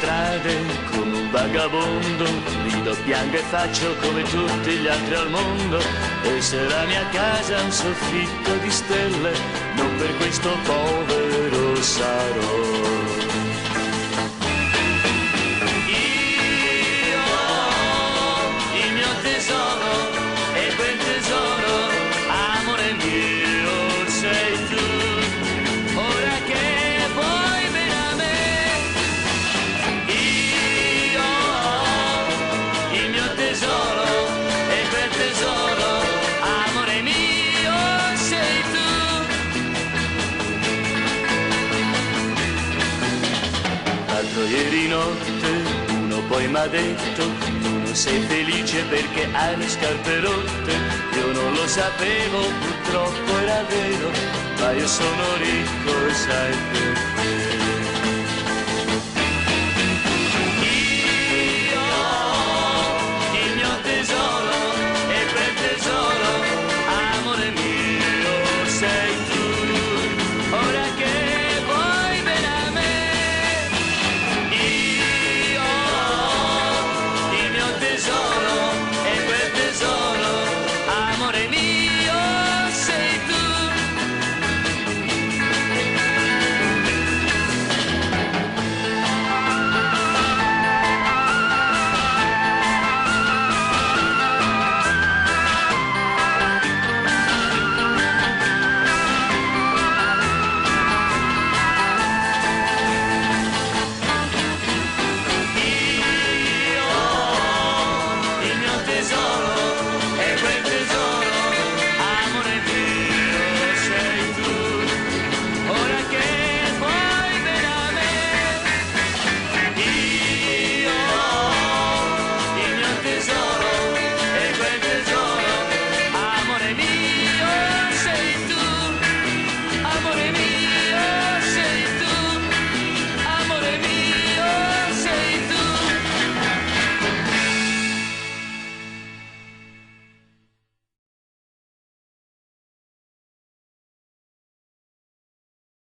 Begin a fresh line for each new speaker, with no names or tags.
strade come un vagabondo, rido, piango e faccio come tutti gli altri al mondo. E se la mia casa è un soffitto di stelle, non per questo povero sarò. Ieri notte uno poi m'ha detto: tu non sei felice perché hai le scarpe rotte. Io non lo sapevo, purtroppo era vero, ma io sono ricco, sai perché?